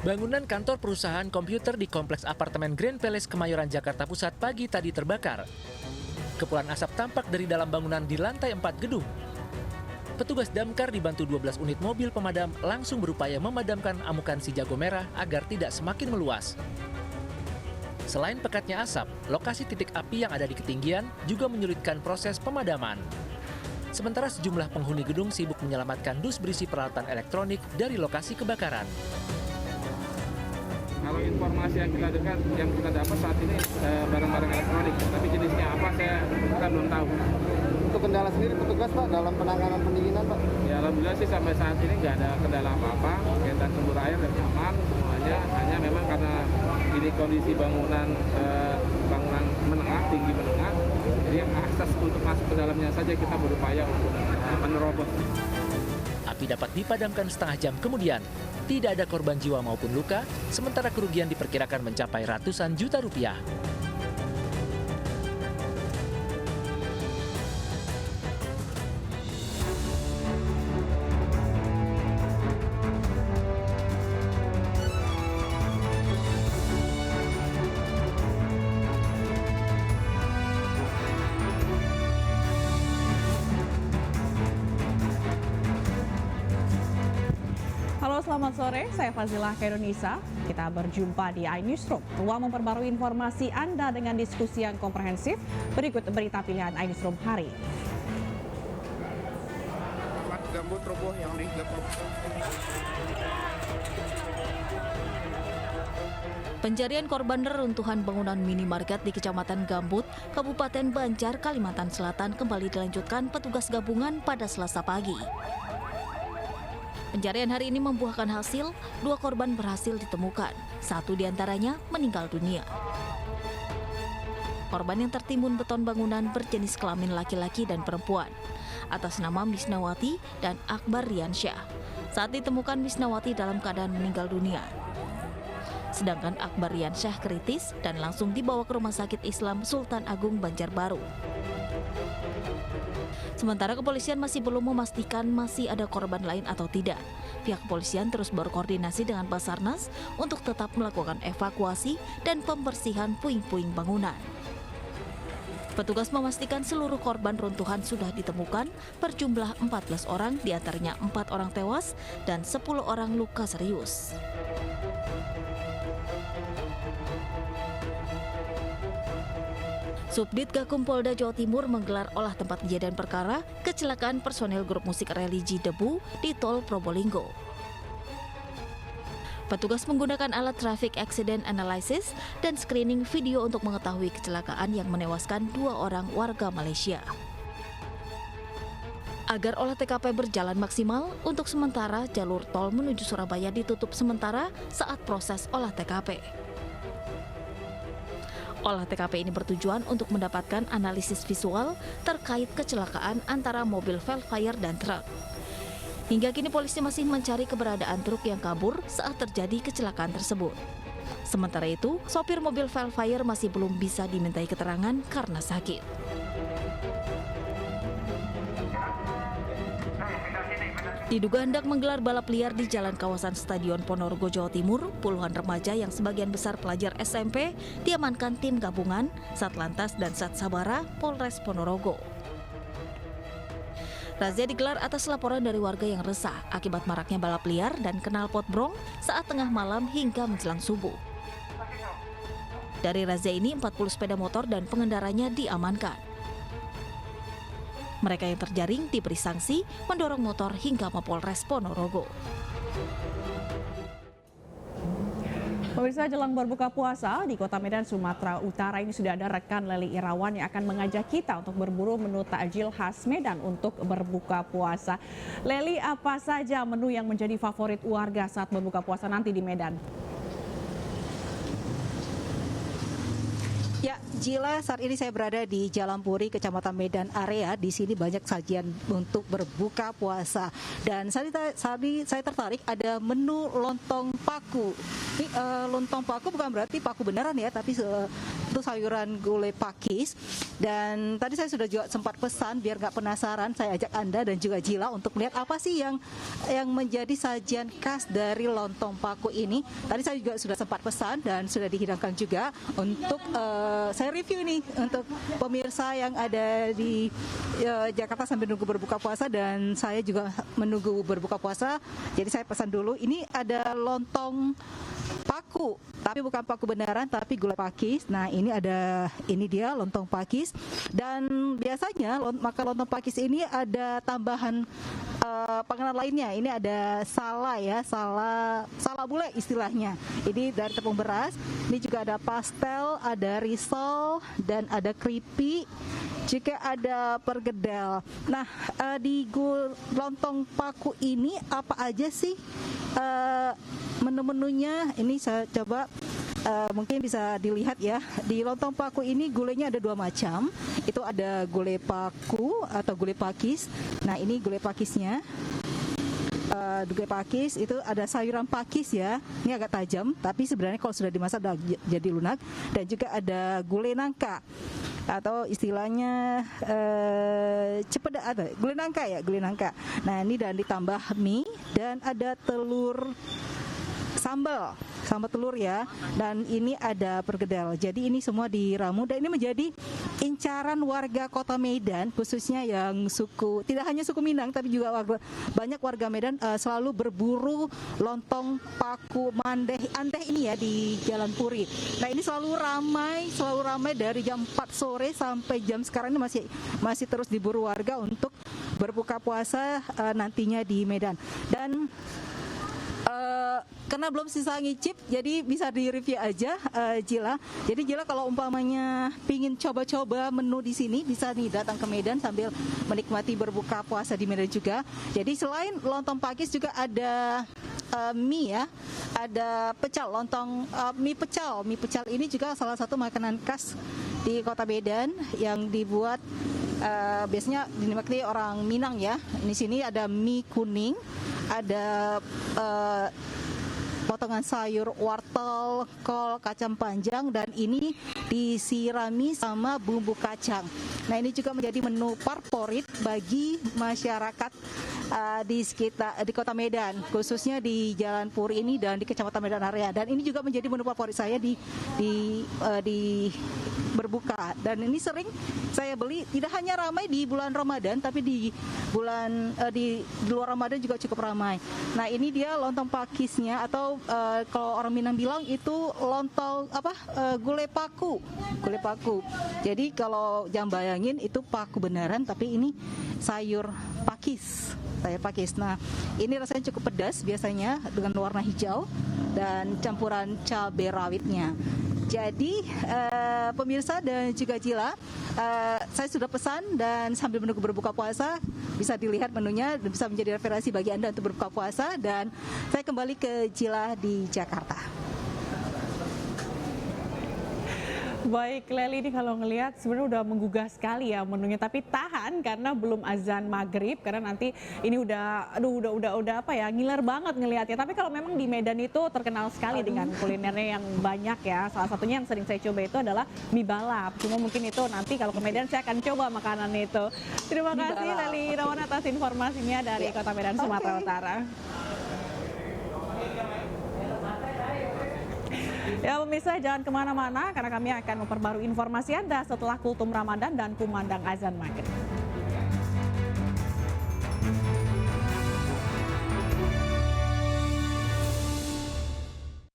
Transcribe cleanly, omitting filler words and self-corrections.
Bangunan kantor perusahaan komputer di Kompleks Apartemen Grand Palace Kemayoran, Jakarta Pusat pagi tadi terbakar. Kepulan asap tampak dari dalam bangunan di lantai 4 gedung. Petugas damkar dibantu 12 unit mobil pemadam langsung berupaya memadamkan amukan si jago merah agar tidak semakin meluas. Selain pekatnya asap, lokasi titik api yang ada di ketinggian juga menyulitkan proses pemadaman. Sementara sejumlah penghuni gedung sibuk menyelamatkan dus berisi peralatan elektronik dari lokasi kebakaran. Kalau informasi yang kita dapat saat ini barang-barang elektronik, tapi jenisnya apa kita belum tahu. Untuk kendala sendiri petugas Pak dalam penanganan pendinginan Pak? Ya alhamdulillah sih sampai saat ini nggak ada kendala apa-apa, kaitan sumber air dan aman semuanya. Hanya memang karena ini kondisi bangunan menengah, tinggi menengah, jadi akses untuk masuk ke dalamnya saja kita berupaya untuk menerobos. Api dapat dipadamkan setengah jam kemudian. Tidak ada korban jiwa maupun luka, sementara kerugian diperkirakan mencapai ratusan juta rupiah. Halo, selamat sore. Saya Fazilah Khairunisa. Kita berjumpa di iNewsroom. Ruang memperbarui informasi Anda dengan diskusi yang komprehensif. Berikut berita pilihan iNewsroom hari. Gambut roboh yang di Pencarian korban reruntuhan bangunan minimarket di Kecamatan Gambut, Kabupaten Banjar, Kalimantan Selatan kembali dilanjutkan petugas gabungan pada Selasa pagi. Pencarian hari ini membuahkan hasil, 2 korban berhasil ditemukan, 1 diantaranya meninggal dunia. Korban yang tertimbun beton bangunan berjenis kelamin laki-laki dan perempuan, atas nama Misnawati dan Akbar Riansyah. Saat ditemukan Misnawati dalam keadaan meninggal dunia. Sedangkan Akbar Riansyah kritis dan langsung dibawa ke Rumah Sakit Islam Sultan Agung Banjarbaru. Sementara kepolisian masih belum memastikan masih ada korban lain atau tidak. Pihak kepolisian terus berkoordinasi dengan Basarnas untuk tetap melakukan evakuasi dan pembersihan puing-puing bangunan. Petugas memastikan seluruh korban runtuhan sudah ditemukan, berjumlah 14 orang, diantaranya 4 orang tewas dan 10 orang luka serius. Subdit Gakum Polda Jawa Timur menggelar olah tempat kejadian perkara kecelakaan personel grup musik religi Debu di Tol Probolinggo. Petugas menggunakan alat traffic accident analysis dan screening video untuk mengetahui kecelakaan yang menewaskan 2 orang warga Malaysia. Agar olah TKP berjalan maksimal, untuk sementara jalur tol menuju Surabaya ditutup sementara saat proses olah TKP. Olah TKP ini bertujuan untuk mendapatkan analisis visual terkait kecelakaan antara mobil Velfire dan truk. Hingga kini polisi masih mencari keberadaan truk yang kabur saat terjadi kecelakaan tersebut. Sementara itu, sopir mobil Velfire masih belum bisa dimintai keterangan karena sakit. Diduga hendak menggelar balap liar di jalan kawasan Stadion Ponorogo, Jawa Timur, puluhan remaja yang sebagian besar pelajar SMP diamankan tim gabungan Satlantas dan Satsabara Polres Ponorogo. Razia digelar atas laporan dari warga yang resah akibat maraknya balap liar dan knalpot brong saat tengah malam hingga menjelang subuh. Dari razia ini 40 sepeda motor dan pengendaranya diamankan. Mereka yang terjaring diberi sanksi mendorong motor hingga Mapolres Ponorogo. Pemirsa, jelang berbuka puasa di Kota Medan, Sumatera Utara ini sudah ada rekan Leli Irawan yang akan mengajak kita untuk berburu menu takjil khas Medan untuk berbuka puasa. Leli, apa saja menu yang menjadi favorit warga saat berbuka puasa nanti di Medan? Ya, Jila, saat ini saya berada di Jalan Puri, Kecamatan Medan Area. Di sini banyak sajian untuk berbuka puasa. Dan saya tertarik ada menu lontong paku. Ini lontong paku bukan berarti paku beneran ya, tapi itu sayuran gulai pakis. Dan tadi saya sudah juga sempat pesan, biar nggak penasaran, saya ajak Anda dan juga Jila untuk melihat apa sih yang menjadi sajian khas dari lontong paku ini. Tadi saya juga sudah sempat pesan dan sudah dihidangkan juga untuk saya review nih untuk pemirsa yang ada di Jakarta sambil nunggu berbuka puasa, dan saya juga menunggu berbuka puasa. Jadi saya pesan dulu. Ini ada lontong paku, tapi bukan paku beneran, tapi gulai pakis. Nah, ini dia lontong pakis. Dan biasanya lontong pakis ini ada tambahan pengenalan lainnya. Ini ada sala bule istilahnya. Ini dari tepung beras. Ini juga ada pastel, ada risol, dan ada keripik. Juga ada pergedel. Nah, di lontong paku ini apa aja sih menu-menunya? Ini saya coba mungkin bisa dilihat ya. Di lontong paku ini gulainya ada 2 macam. Itu ada gulai paku atau gulai pakis. Nah, ini gulai pakisnya. Gulai pakis itu ada sayuran pakis ya. Ini agak tajam, tapi sebenarnya kalau sudah dimasak sudah jadi lunak. Dan juga ada gulai nangka, atau istilahnya cepeda, ada gulai nangka. Nah, ini dan ditambah mie dan ada telur sambal telur ya, dan ini ada pergedel. Jadi ini semua diramu, dan ini menjadi incaran warga Kota Medan, khususnya yang tidak hanya suku Minang tapi juga banyak warga Medan selalu berburu lontong paku anteh ini ya di Jalan Puri. Nah, ini selalu ramai dari jam 4 sore sampai jam sekarang ini masih terus diburu warga untuk berbuka puasa nantinya di Medan. Dan karena belum sisa ngicip, jadi bisa di-review aja Jila. Jadi Jila kalau umpamanya pingin coba-coba menu di sini, bisa nih datang ke Medan sambil menikmati berbuka puasa di Medan juga. Jadi selain lontong pakis juga ada mie ya, ada pecel, mie pecel. Mie pecel ini juga salah satu makanan khas di Kota Medan yang dibuat biasanya dinikmati orang Minang ya. Di sini ada mie kuning, ada potongan sayur wortel, kol, kacang panjang, dan ini disirami sama bumbu kacang. Nah, ini juga menjadi menu favorit bagi masyarakat di Kota Medan, khususnya di Jalan Puri ini dan di Kecamatan Medan area. Dan ini juga menjadi menu favorit saya di berbuka. Dan ini sering saya beli, tidak hanya ramai di bulan Ramadan, tapi di luar Ramadan juga cukup ramai. Nah, ini dia lontong pakisnya, atau kalau orang Minang bilang itu lontong gulai paku. Jadi kalau jangan bayangin itu paku beneran, tapi ini sayur pakis. Nah, ini rasanya cukup pedas biasanya dengan warna hijau dan campuran cabai rawitnya. Jadi pemirsa dan juga Jila, saya sudah pesan, dan sambil menunggu berbuka puasa bisa dilihat menunya dan bisa menjadi referensi bagi Anda untuk berbuka puasa. Dan saya kembali ke Jila di Jakarta. Baik, Leli, ini kalau ngelihat sebenarnya udah menggugah sekali ya menunya, tapi tahan karena belum azan maghrib, karena nanti ini udah ngiler banget ngelihatnya. Tapi kalau memang di Medan itu terkenal sekali dengan kulinernya yang banyak ya. Salah satunya yang sering saya coba itu adalah mie balap. Cuma mungkin itu nanti kalau ke Medan saya akan coba makanan itu. Terima kasih Leli Irawan atas informasinya dari Kota Medan, Sumatera Utara. Ya pemirsa, jangan kemana-mana karena kami akan memperbarui informasi Anda setelah kultum Ramadan dan kumandang azan maghrib.